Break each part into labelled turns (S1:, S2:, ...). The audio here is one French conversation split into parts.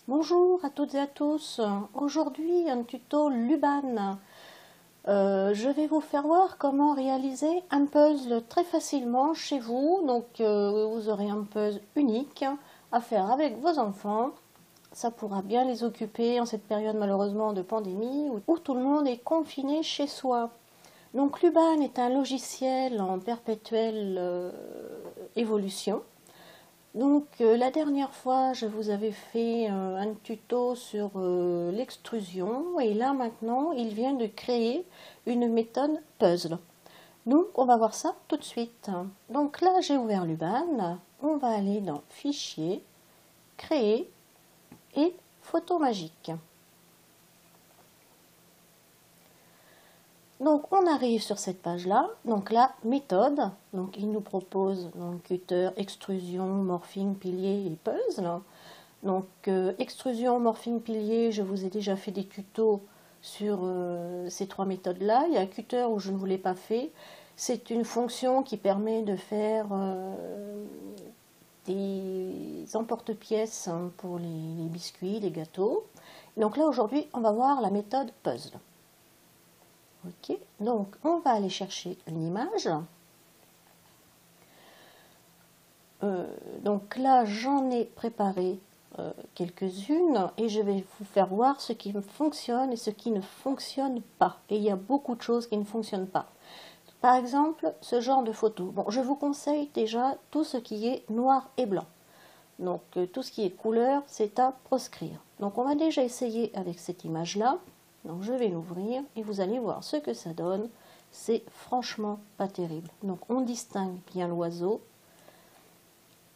S1: Bonjour à toutes et à tous. Aujourd'hui un tuto Luban. Je vais vous faire voir comment réaliser un puzzle très facilement chez vous. Donc vous aurez un puzzle unique à faire avec vos enfants. Ça pourra bien les occuper en cette période malheureusement de pandémie où tout le monde est confiné chez soi. Donc Luban est un logiciel en perpétuelle évolution. Donc la dernière fois je vous avais fait un tuto sur l'extrusion et là maintenant il vient de créer une méthode puzzle. Donc on va voir ça tout de suite. Donc là j'ai ouvert Luban, on va aller dans Fichier, Créer et Photo magique. Donc on arrive sur cette page là, donc la méthode, donc il nous propose donc cutter, extrusion, morphing, pilier et puzzle. Donc extrusion, morphing, pilier, je vous ai déjà fait des tutos sur ces trois méthodes là. Il y a cutter où je ne vous l'ai pas fait, c'est une fonction qui permet de faire des emporte-pièces pour les biscuits, les gâteaux. Donc là aujourd'hui on va voir la méthode puzzle. Ok, donc on va aller chercher une image. Donc là j'en ai préparé quelques-unes et je vais vous faire voir ce qui fonctionne et ce qui ne fonctionne pas. Et il y a beaucoup de choses qui ne fonctionnent pas. Par exemple, ce genre de photo. Bon, je vous conseille déjà tout ce qui est noir et blanc. Donc tout ce qui est couleur, c'est à proscrire. Donc on va déjà essayer avec cette image-là. Donc je vais l'ouvrir et vous allez voir ce que ça donne. C'est franchement pas terrible. Donc on distingue bien l'oiseau.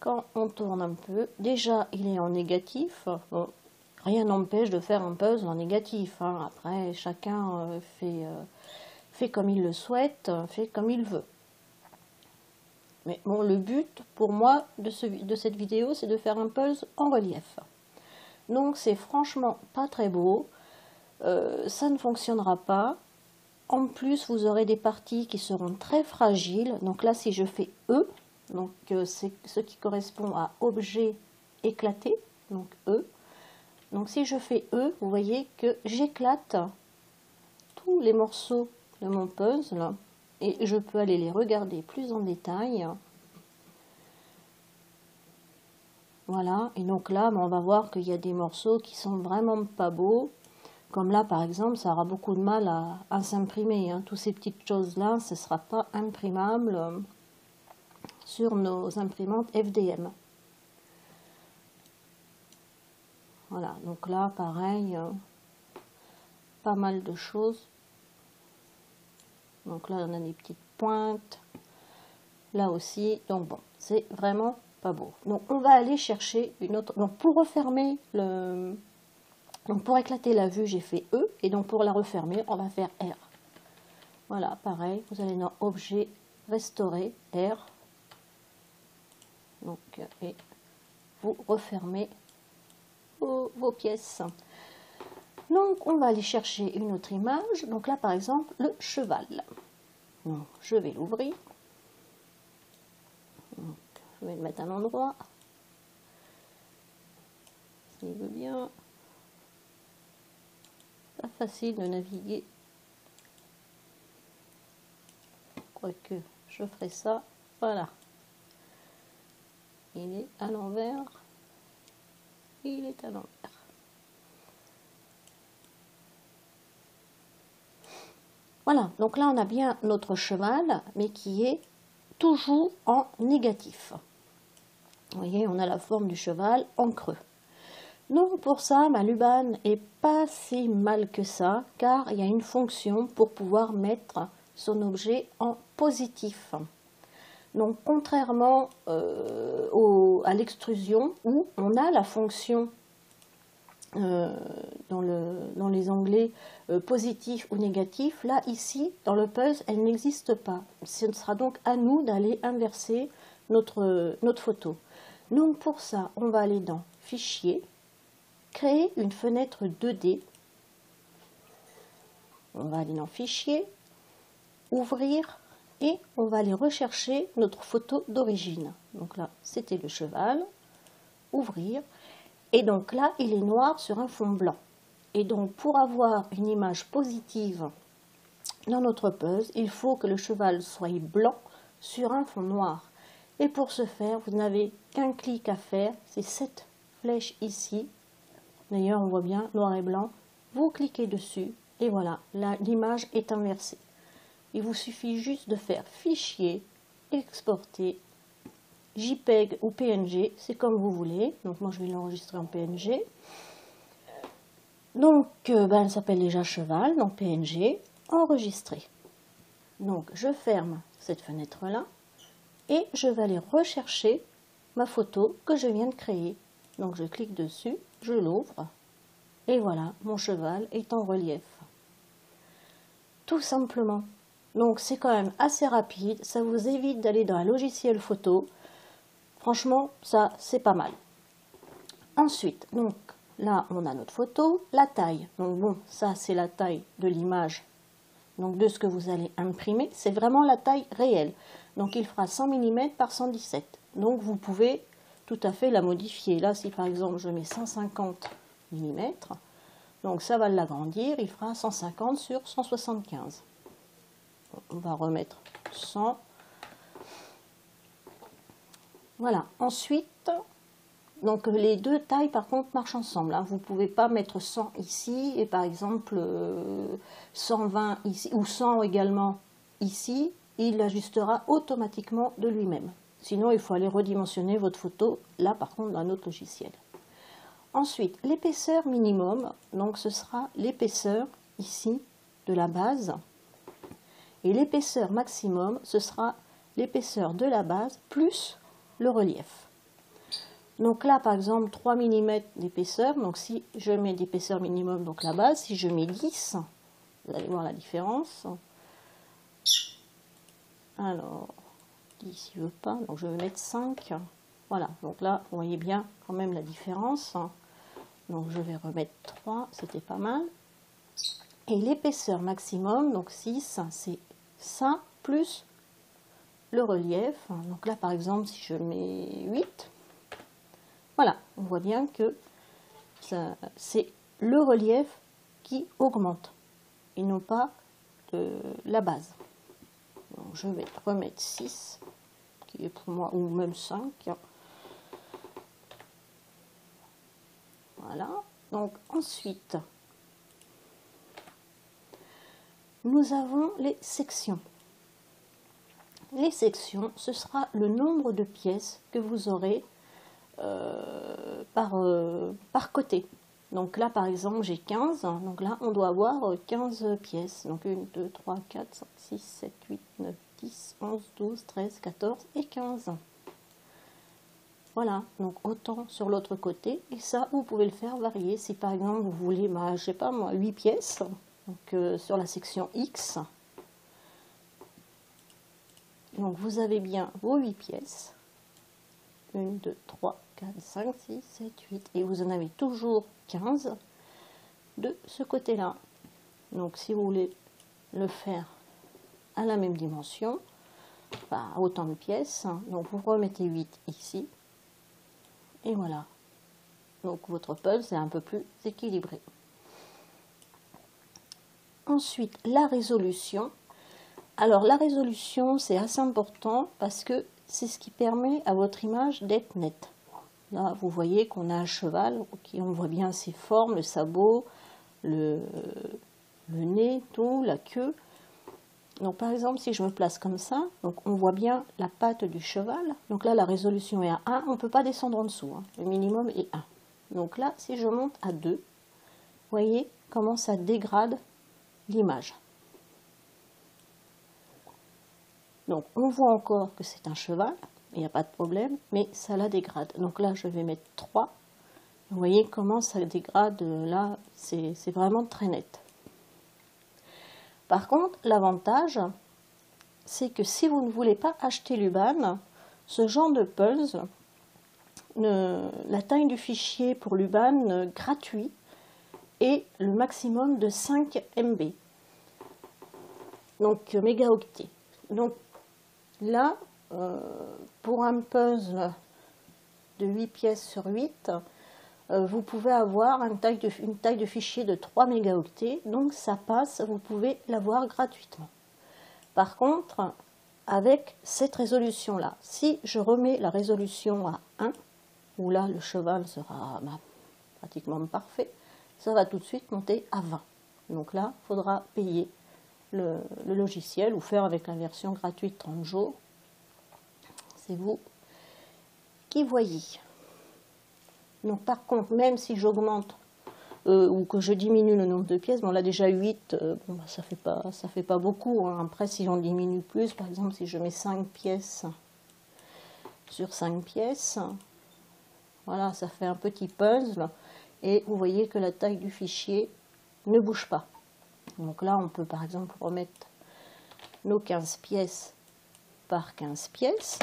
S1: Quand on tourne un peu, déjà il est en négatif. Bon, rien n'empêche de faire un puzzle en négatif. Hein. Après chacun fait comme il le souhaite, fait comme il veut. Mais bon, le but pour moi de cette vidéo, c'est de faire un puzzle en relief. Donc c'est franchement pas très beau. Ça ne fonctionnera pas. En plus, vous aurez des parties qui seront très fragiles. Donc là, si je fais E, donc c'est ce qui correspond à objet éclaté, donc E. Donc si je fais E, vous voyez que j'éclate tous les morceaux de mon puzzle et je peux aller les regarder plus en détail. Voilà, et donc là, on va voir qu'il y a des morceaux qui sont vraiment pas beaux. Comme là, par exemple, ça aura beaucoup de mal à s'imprimer. Hein. Toutes ces petites choses-là, ce ne sera pas imprimable sur nos imprimantes FDM. Voilà, donc là, pareil, pas mal de choses. Donc là, on a des petites pointes. Là aussi, donc bon, c'est vraiment pas beau. Donc on va aller chercher une autre... Donc pour refermer le... Donc pour éclater la vue, j'ai fait E, et donc pour la refermer, on va faire R. Voilà, pareil, vous allez dans Objet, Restaurer, R. Donc, et vous refermez vos pièces. Donc on va aller chercher une autre image. Donc là, par exemple, le cheval. Donc je vais l'ouvrir. Je vais le mettre à l'endroit. S'il veut bien. Pas facile de naviguer. Quoique, je ferai ça. Voilà. Il est à l'envers. Il est à l'envers. Voilà. Donc là, on a bien notre cheval, mais qui est toujours en négatif. Vous voyez, on a la forme du cheval en creux. Donc pour ça, ma Luban est pas si mal que ça, car il y a une fonction pour pouvoir mettre son objet en positif. Donc contrairement à l'extrusion, où on a la fonction dans les onglets positif ou négatif, là ici, dans le puzzle, elle n'existe pas. Ce sera donc à nous d'aller inverser notre photo. Donc pour ça, on va aller dans Fichier, créer une fenêtre 2D. On va aller dans Fichier, Ouvrir, et on va aller rechercher notre photo d'origine. Donc là, c'était le cheval. Ouvrir. Et donc là, il est noir sur un fond blanc. Et donc pour avoir une image positive dans notre puzzle, il faut que le cheval soit blanc sur un fond noir. Et pour ce faire, vous n'avez qu'un clic à faire, c'est cette flèche ici. D'ailleurs, on voit bien noir et blanc. Vous cliquez dessus et voilà, l'image est inversée. Il vous suffit juste de faire fichier, exporter, JPEG ou PNG, c'est comme vous voulez. Donc moi je vais l'enregistrer en PNG. Donc elle s'appelle déjà cheval, donc PNG, enregistrer. Donc je ferme cette fenêtre là et je vais aller rechercher ma photo que je viens de créer. Donc je clique dessus, je l'ouvre et voilà, mon cheval est en relief. Tout simplement. Donc c'est quand même assez rapide, ça vous évite d'aller dans un logiciel photo. Franchement, ça c'est pas mal. Ensuite, donc là on a notre photo, la taille. Donc bon, ça c'est la taille de l'image, donc de ce que vous allez imprimer, c'est vraiment la taille réelle. Donc il fera 100 mm par 117. Donc vous pouvez tout à fait la modifier. Là si par exemple je mets 150 mm, donc ça va l'agrandir, il fera 150 sur 175. On va remettre 100. Voilà, ensuite, donc les deux tailles par contre marchent ensemble. Hein. Vous ne pouvez pas mettre 100 ici et par exemple 120 ici ou 100 également ici. Il ajustera automatiquement de lui-même. Sinon, il faut aller redimensionner votre photo, là par contre dans un autre logiciel. Ensuite, l'épaisseur minimum, donc ce sera l'épaisseur ici de la base. Et l'épaisseur maximum, ce sera l'épaisseur de la base plus le relief. Donc là, par exemple, 3 mm d'épaisseur. Donc si je mets d'épaisseur minimum, donc la base, si je mets 10, vous allez voir la différence. Alors, 10, il ne veut pas, donc je vais mettre 5. Voilà, donc là, vous voyez bien quand même la différence. Donc je vais remettre 3, c'était pas mal. Et l'épaisseur maximum, donc 6, c'est ça plus le relief. Donc là, par exemple, si je mets 8, voilà, on voit bien que c'est le relief qui augmente et non pas la base. Donc je vais remettre 6, qui est pour moi, ou même 5. Voilà, donc ensuite, nous avons les sections. Les sections, ce sera le nombre de pièces que vous aurez par côté. Donc là, par exemple, j'ai 15. Donc là, on doit avoir 15 pièces. Donc 1, 2, 3, 4, 5, 6, 7, 8, 9, 10, 11, 12, 13, 14 et 15. Voilà, donc autant sur l'autre côté. Et ça, vous pouvez le faire varier. Si par exemple, vous voulez, je sais pas moi, 8 pièces, donc sur la section X, donc vous avez bien vos 8 pièces. 1, 2, 3, 4, 5, 6, 7, 8. Et vous en avez toujours 15 de ce côté-là. Donc si vous voulez le faire à la même dimension, enfin, autant de pièces, donc vous remettez 8 ici. Et voilà. Donc votre puzzle est un peu plus équilibré. Ensuite, la résolution. Alors la résolution, c'est assez important parce que c'est ce qui permet à votre image d'être nette. Là, vous voyez qu'on a un cheval, on voit bien ses formes, le sabot, le nez, tout, la queue. Donc par exemple, si je me place comme ça, donc on voit bien la patte du cheval. Donc là, la résolution est à 1, on ne peut pas descendre en dessous. Hein. Le minimum est 1. Donc là, si je monte à 2, vous voyez comment ça dégrade l'image. Donc on voit encore que c'est un cheval, il n'y a pas de problème, mais ça la dégrade. Donc là, je vais mettre 3. Vous voyez comment ça dégrade, là, c'est vraiment très net. Par contre, l'avantage, c'est que si vous ne voulez pas acheter l'Uban, ce genre de puzzle, la taille du fichier pour l'Uban gratuit est le maximum de 5 MB, donc mégaoctets. Donc là, pour un puzzle de 8 pièces sur 8, vous pouvez avoir une taille de fichier de 3 mégaoctets, donc ça passe, vous pouvez l'avoir gratuitement. Par contre, avec cette résolution-là, si je remets la résolution à 1, où là le cheval sera pratiquement parfait, ça va tout de suite monter à 20. Donc là, il faudra payer le logiciel ou faire avec la version gratuite 30 jours. C'est vous qui voyez. Donc par contre, même si j'augmente ou que je diminue le nombre de pièces, bon là déjà 8, bon, bah, ça fait pas beaucoup. Hein. Après, si j'en diminue plus, par exemple si je mets 5 pièces sur 5 pièces, voilà, ça fait un petit puzzle. Et vous voyez que la taille du fichier ne bouge pas. Donc là, on peut par exemple remettre nos 15 pièces par 15 pièces.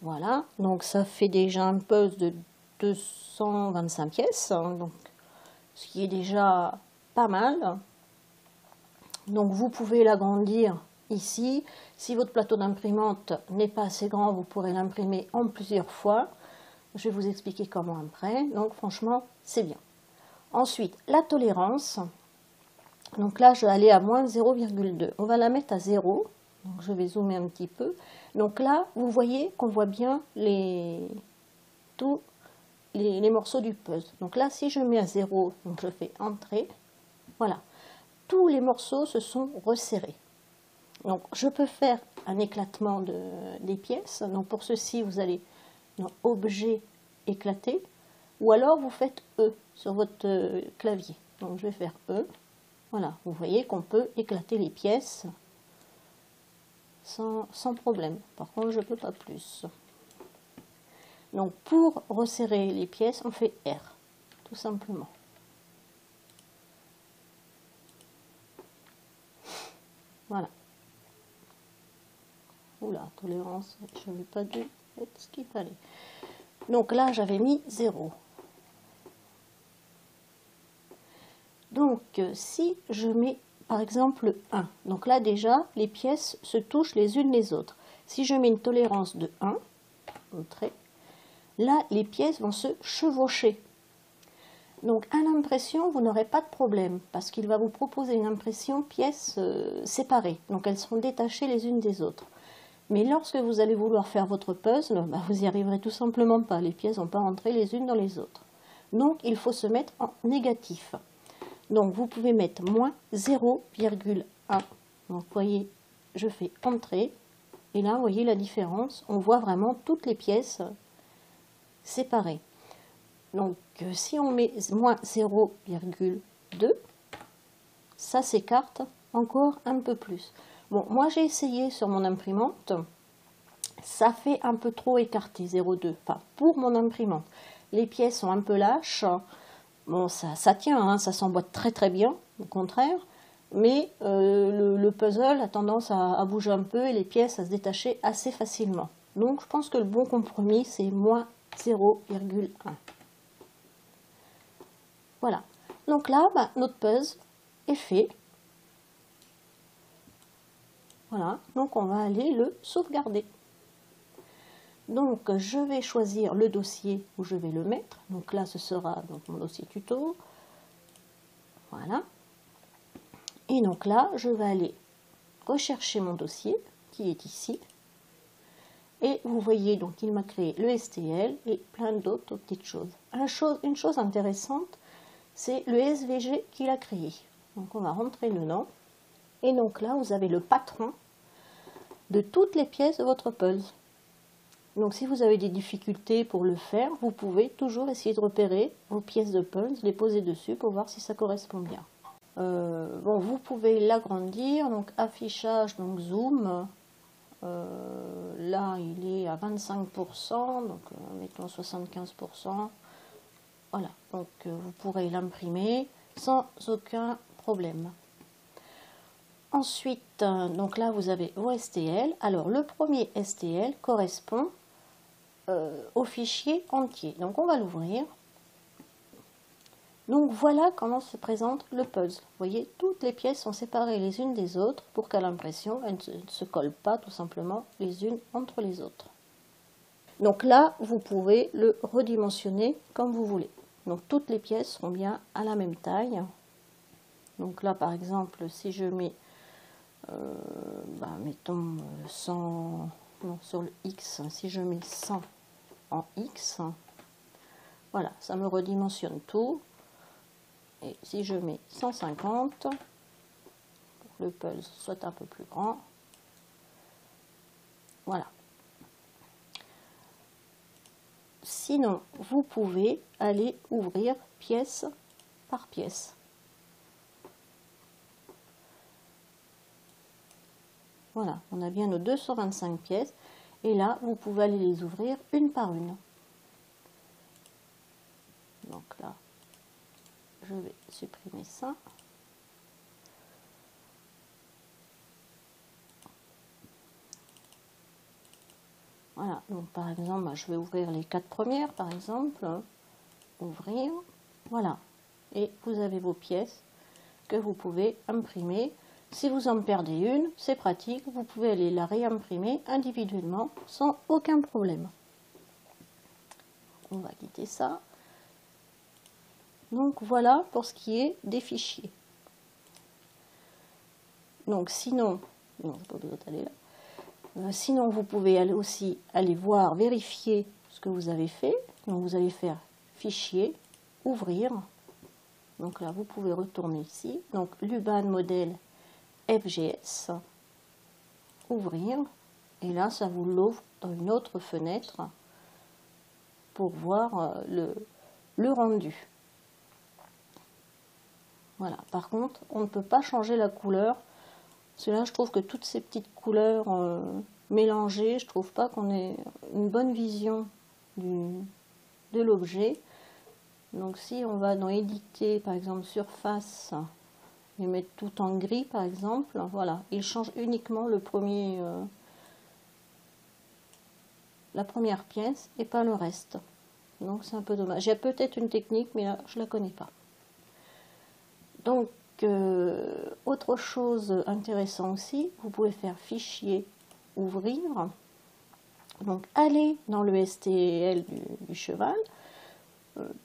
S1: Voilà, donc ça fait déjà un puzzle de 225 pièces, hein, donc, ce qui est déjà pas mal. Donc vous pouvez l'agrandir ici. Si votre plateau d'imprimante n'est pas assez grand, vous pourrez l'imprimer en plusieurs fois. Je vais vous expliquer comment après. Donc franchement, c'est bien. Ensuite, la tolérance. Donc là, je vais aller à moins 0,2. On va la mettre à 0. Donc je vais zoomer un petit peu. Donc là, vous voyez qu'on voit bien tous les morceaux du puzzle. Donc là, si je mets à 0, donc je fais Entrée. Voilà. Tous les morceaux se sont resserrés. Donc je peux faire un éclatement des pièces. Donc pour ceci, vous allez dans Objet, éclater. Ou alors vous faites E sur votre clavier. Donc je vais faire E. Voilà. Vous voyez qu'on peut éclater les pièces sans problème. Par contre, je ne peux pas plus. Donc, pour resserrer les pièces, on fait R, tout simplement. Voilà. Oula, tolérance, je n'avais pas dû mettre ce qu'il fallait. Donc là, j'avais mis 0. Donc, si je mets par exemple 1. Donc là déjà, les pièces se touchent les unes les autres. Si je mets une tolérance de 1, là les pièces vont se chevaucher. Donc à l'impression, vous n'aurez pas de problème parce qu'il va vous proposer une impression pièces séparées. Donc elles seront détachées les unes des autres. Mais lorsque vous allez vouloir faire votre puzzle, bah, vous n'y arriverez tout simplement pas. Les pièces ne vont pas rentrer les unes dans les autres. Donc il faut se mettre en négatif. Donc vous pouvez mettre moins 0,1. Donc vous voyez, je fais Entrée. Et là, vous voyez la différence. On voit vraiment toutes les pièces séparées. Donc si on met moins 0,2, ça s'écarte encore un peu plus. Bon, moi j'ai essayé sur mon imprimante. Ça fait un peu trop écarté 0,2. Enfin, pour mon imprimante. Les pièces sont un peu lâches. Bon, ça tient, hein, ça s'emboîte très très bien, au contraire, mais le puzzle a tendance à bouger un peu et les pièces à se détacher assez facilement. Donc je pense que le bon compromis, c'est moins 0,1. Voilà. Donc là, bah, notre puzzle est fait. Voilà. Donc on va aller le sauvegarder. Donc je vais choisir le dossier où je vais le mettre. Donc là, ce sera donc mon dossier tuto. Voilà. Et donc là, je vais aller rechercher mon dossier qui est ici. Et vous voyez, donc il m'a créé le STL et plein d'autres petites choses. Une chose intéressante, c'est le SVG qu'il a créé. Donc on va rentrer dedans. Et donc là, vous avez le patron de toutes les pièces de votre puzzle. Donc si vous avez des difficultés pour le faire, vous pouvez toujours essayer de repérer vos pièces de puzzle, les poser dessus pour voir si ça correspond bien. Bon, vous pouvez l'agrandir, donc affichage, donc zoom. Là, il est à 25%, donc mettons 75%. Voilà, donc vous pourrez l'imprimer sans aucun problème. Ensuite, donc là, vous avez vos STL. Alors, le premier STL correspond au fichier entier. Donc, on va l'ouvrir. Donc, voilà comment se présente le puzzle. Vous voyez, toutes les pièces sont séparées les unes des autres pour qu'à l'impression, elles ne se collent pas tout simplement les unes entre les autres. Donc là, vous pouvez le redimensionner comme vous voulez. Donc toutes les pièces seront bien à la même taille. Donc là, par exemple, si je mets, mettons 100, non, sur le X, si je mets 100 en X, voilà, ça me redimensionne tout. Et si je mets 150, pour que le pulse soit un peu plus grand, voilà. Sinon, vous pouvez aller ouvrir pièce par pièce. Voilà, on a bien nos 225 pièces. Et là, vous pouvez aller les ouvrir une par une. Donc là, je vais supprimer ça. Voilà, donc par exemple, je vais ouvrir les 4 premières, par exemple. Ouvrir, voilà. Et vous avez vos pièces que vous pouvez imprimer. Si vous en perdez une, c'est pratique, vous pouvez aller la réimprimer individuellement sans aucun problème. On va quitter ça. Donc voilà pour ce qui est des fichiers. Donc sinon, non, j'ai pas besoin d'aller là. Sinon, vous pouvez aussi aller voir, vérifier ce que vous avez fait. Donc vous allez faire fichier, ouvrir. Donc là, vous pouvez retourner ici. Donc Luban modèle FGS, ouvrir. Et là, ça vous l'ouvre dans une autre fenêtre pour voir le rendu. Voilà. Par contre, on ne peut pas changer la couleur. Parce que là, je trouve que toutes ces petites couleurs mélangées, je trouve pas qu'on ait une bonne vision de l'objet. Donc si on va dans éditer, par exemple surface, et mettre tout en gris par exemple, voilà, il change uniquement le premier, la première pièce et pas le reste. Donc c'est un peu dommage. Il y a peut-être une technique, mais là je la connais pas. Donc autre chose intéressante aussi, vous pouvez faire fichier, ouvrir. Donc aller dans le STL du cheval,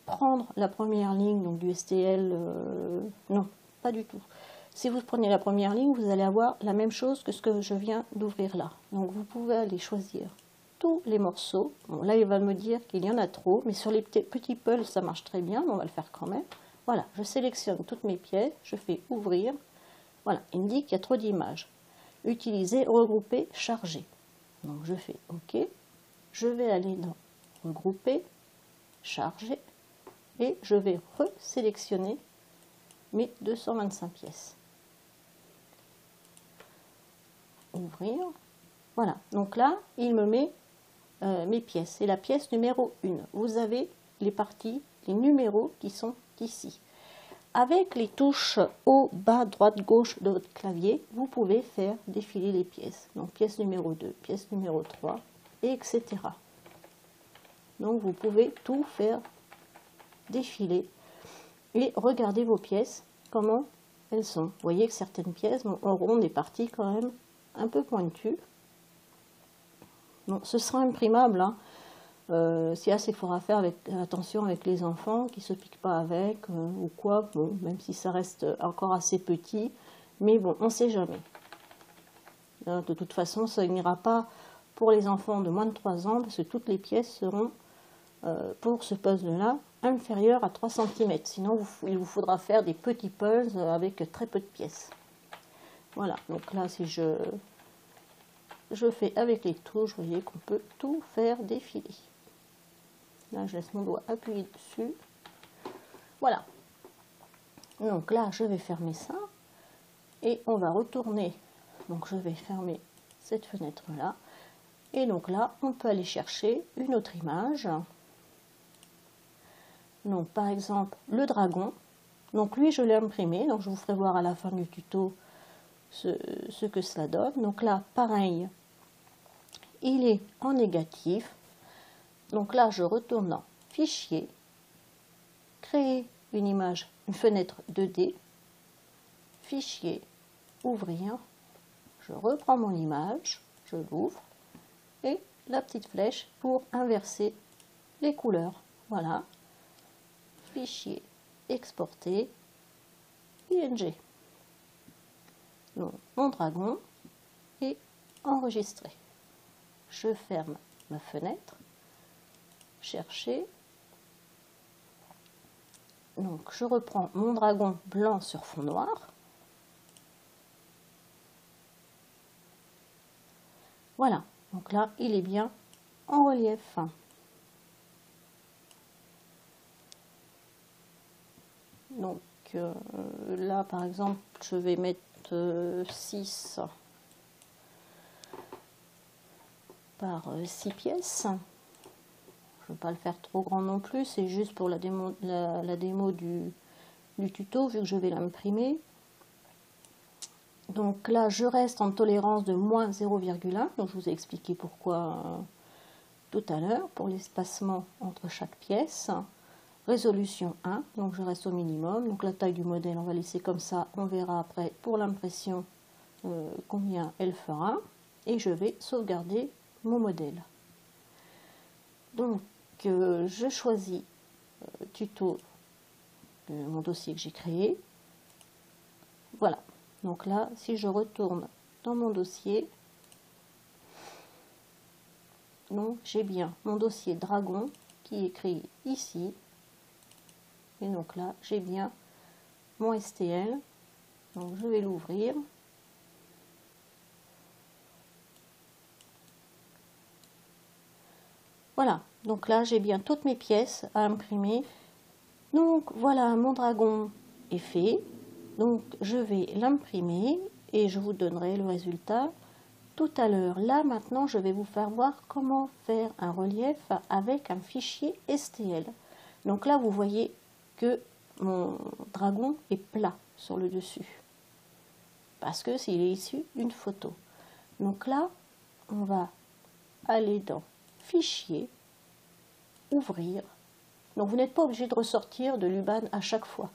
S1: prendre la première ligne donc du STL, non, pas du tout. Si vous prenez la première ligne, vous allez avoir la même chose que ce que je viens d'ouvrir là. Donc vous pouvez aller choisir tous les morceaux. Bon, là, il va me dire qu'il y en a trop, mais sur les petits pulls, ça marche très bien, mais on va le faire quand même. Voilà, je sélectionne toutes mes pièces, je fais ouvrir. Voilà, il me dit qu'il y a trop d'images. Utiliser, regrouper, charger. Donc je fais OK. Je vais aller dans regrouper, charger, et je vais resélectionner mes 225 pièces. Ouvrir. Voilà, donc là, il me met mes pièces. C'est la pièce numéro 1. Vous avez les parties, les numéros qui sont ici. Avec les touches haut, bas, droite, gauche de votre clavier, vous pouvez faire défiler les pièces. Donc pièce numéro 2, pièce numéro 3, etc. Donc vous pouvez tout faire défiler et regardez vos pièces, comment elles sont. Vous voyez que certaines pièces auront des parties quand même un peu pointues. Bon, ce sera imprimable, hein. S'il y a, il faudra faire attention avec les enfants qui ne se piquent pas avec ou quoi, bon, même si ça reste encore assez petit, mais bon, on ne sait jamais. De toute façon, ça n'ira pas pour les enfants de moins de 3 ans, parce que toutes les pièces seront, pour ce puzzle-là, inférieures à 3 cm. Sinon, il vous faudra faire des petits puzzles avec très peu de pièces. Voilà, donc là, si je fais avec les touches, vous voyez qu'on peut tout faire défiler. Là, je laisse mon doigt appuyer dessus. Voilà. Donc là, je vais fermer ça. Et on va retourner. Donc, je vais fermer cette fenêtre-là. Et donc là, on peut aller chercher une autre image. Donc, par exemple, le dragon. Donc, lui, je l'ai imprimé. Donc, je vous ferai voir à la fin du tuto ce que cela donne. Donc là, pareil, il est en négatif. Donc là, je retourne dans Fichier, Créer une image, une fenêtre 2D, Fichier, Ouvrir. Je reprends mon image, je l'ouvre et la petite flèche pour inverser les couleurs. Voilà. Fichier, exporter, PNG. Donc, mon dragon est enregistré. Je ferme ma fenêtre. Chercher. Donc, je reprends mon dragon blanc sur fond noir. Voilà. Donc là, il est bien en relief. Donc là, par exemple, je vais mettre 6 par 6 pièces. Je ne veux pas le faire trop grand non plus, c'est juste pour la démo, la démo du tuto, vu que je vais l'imprimer. Donc là, je reste en tolérance de moins 0,1. Donc je vous ai expliqué pourquoi tout à l'heure, pour l'espacement entre chaque pièce. Résolution 1, donc je reste au minimum. Donc la taille du modèle, on va laisser comme ça. On verra après pour l'impression combien elle fera. Et je vais sauvegarder mon modèle. Donc je choisis tuto de mon dossier que j'ai créé. Voilà. Donc là, si je retourne dans mon dossier, donc j'ai bien mon dossier Dragon qui est créé ici. Et donc là, j'ai bien mon STL. Donc je vais l'ouvrir. Voilà, donc là j'ai bien toutes mes pièces à imprimer. Donc voilà, mon dragon est fait. Donc je vais l'imprimer et je vous donnerai le résultat tout à l'heure. Là maintenant je vais vous faire voir comment faire un relief avec un fichier STL. Donc là vous voyez que mon dragon est plat sur le dessus. Parce que s'il est issu d'une photo. Donc là on va aller dans Fichier, Ouvrir. Donc vous n'êtes pas obligé de ressortir de l'UBAN à chaque fois.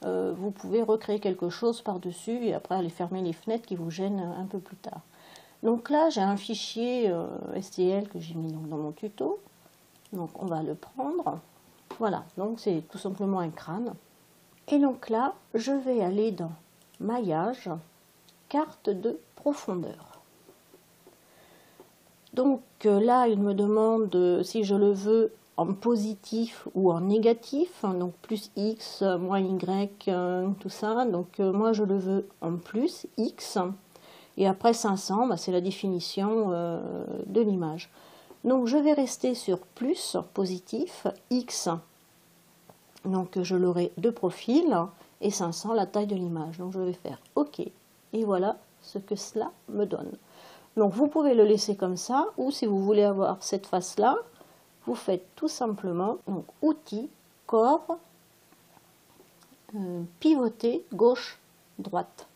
S1: Vous pouvez recréer quelque chose par-dessus et après aller fermer les fenêtres qui vous gênent un peu plus tard. Donc là j'ai un fichier STL que j'ai mis dans mon tuto. Donc on va le prendre. Voilà, donc c'est tout simplement un crâne. Et donc là je vais aller dans Maillage, Carte de profondeur. Donc là, il me demande si je le veux en positif ou en négatif, hein, donc plus X, moins Y, tout ça. Donc moi, je le veux en plus, X. Et après 500, bah, c'est la définition de l'image. Donc je vais rester sur plus, positif, X. Donc je l'aurai de profil et 500, la taille de l'image. Donc je vais faire OK. Et voilà ce que cela me donne. Donc vous pouvez le laisser comme ça, ou si vous voulez avoir cette face-là, vous faites tout simplement donc, Outils, Corps, pivoter, gauche, droite.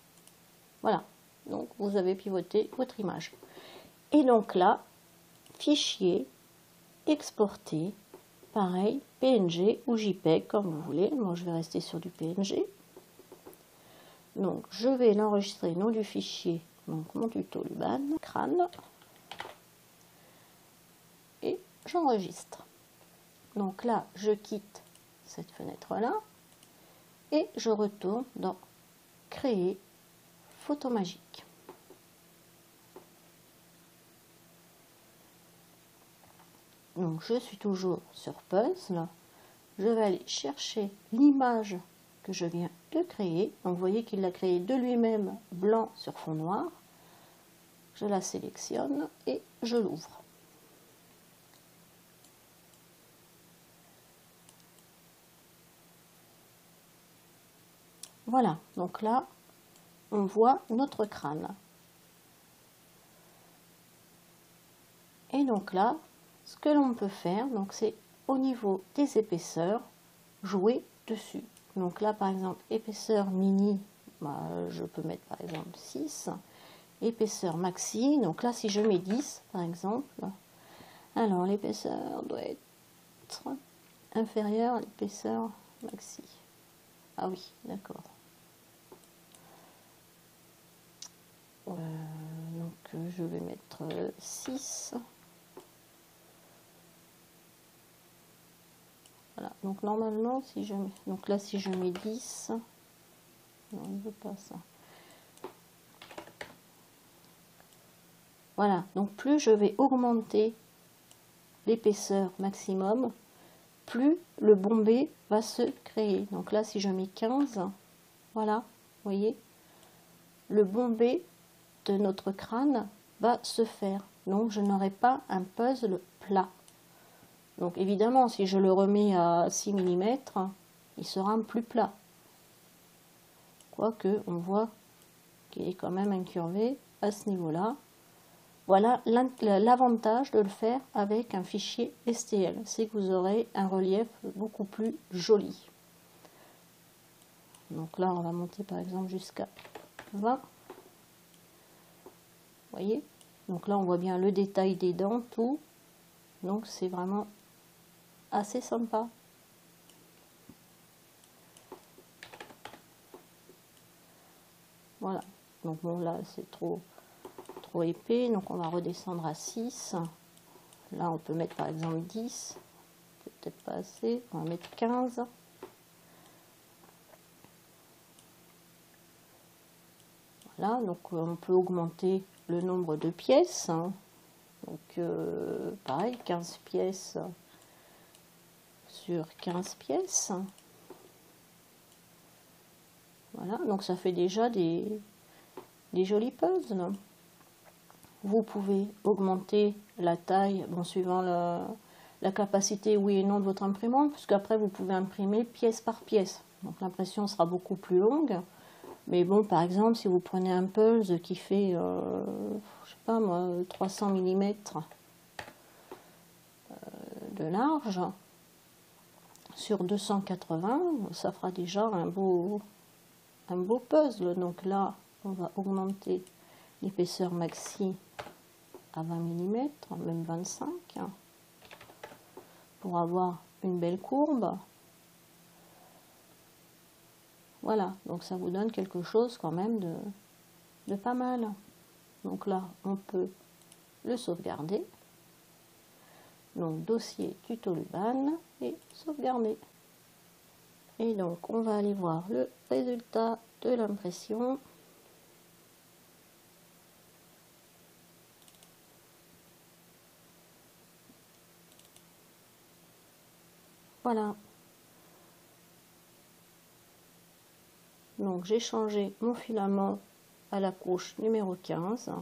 S1: Voilà, donc vous avez pivoté votre image. Et donc là, Fichier, Exporter, pareil, PNG ou JPEG, comme vous voulez. Moi, je vais rester sur du PNG. Donc je vais l'enregistrer, nom du fichier. Donc mon tuto Luban, crâne, et j'enregistre. Donc là, je quitte cette fenêtre-là et je retourne dans Créer photo magique. Donc je suis toujours sur Puzzle. Je vais aller chercher l'image que je viens de créer. Donc vous voyez qu'il l'a créé de lui-même blanc sur fond noir. Je la sélectionne et je l'ouvre. Voilà, donc là, on voit notre crâne. Et donc là, ce que l'on peut faire, c'est au niveau des épaisseurs, jouer dessus. Donc là, par exemple, épaisseur mini, bah, je peux mettre par exemple 6. Épaisseur maxi, donc là, si je mets 10, par exemple, alors l'épaisseur doit être inférieure à l'épaisseur maxi. Ah oui, d'accord. Donc je vais mettre 6. Voilà, donc normalement, si je mets, donc là, si je mets 10, non, il ne veut pas ça. Voilà, donc plus je vais augmenter l'épaisseur maximum, plus le bombé va se créer. Donc là, si je mets 15, voilà, vous voyez, le bombé de notre crâne va se faire. Donc je n'aurai pas un puzzle plat. Donc évidemment, si je le remets à 6 mm, il sera plus plat. Quoique, on voit qu'il est quand même incurvé à ce niveau-là. Voilà l'avantage de le faire avec un fichier STL, c'est que vous aurez un relief beaucoup plus joli. Donc là, on va monter par exemple jusqu'à 20. Vous voyez? Donc là, on voit bien le détail des dents, tout. Donc c'est vraiment assez sympa. Voilà. Donc bon, là, c'est trop épais, donc on va redescendre à 6. Là, on peut mettre par exemple 10. Peut-être pas assez. On va mettre 15. Voilà, donc on peut augmenter le nombre de pièces. Donc pareil, 15 pièces sur 15 pièces. Voilà, donc ça fait déjà des jolis puzzles. Vous pouvez augmenter la taille, bon, suivant la capacité, oui et non, de votre imprimante, puisqu'après vous pouvez imprimer pièce par pièce. Donc l'impression sera beaucoup plus longue. Mais bon, par exemple, si vous prenez un pulse qui fait, je sais pas moi, 300 mm de large, sur 280, ça fera déjà un beau puzzle. Donc là, on va augmenter l'épaisseur maxi à 20 mm, même 25, pour avoir une belle courbe. Voilà, donc ça vous donne quelque chose quand même de pas mal. Donc là, on peut le sauvegarder. Donc dossier tuto Luban et sauvegarder. Et donc on va aller voir le résultat de l'impression. Voilà. Donc j'ai changé mon filament à la couche numéro 15.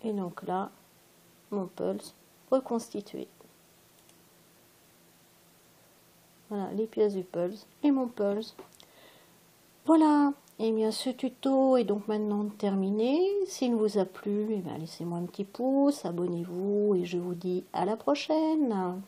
S1: Et donc là, mon pulse reconstitué. Voilà les pièces du pulse et mon pulse. Voilà, et bien ce tuto est donc maintenant terminé. S'il vous a plu, laissez-moi un petit pouce, abonnez-vous et je vous dis à la prochaine.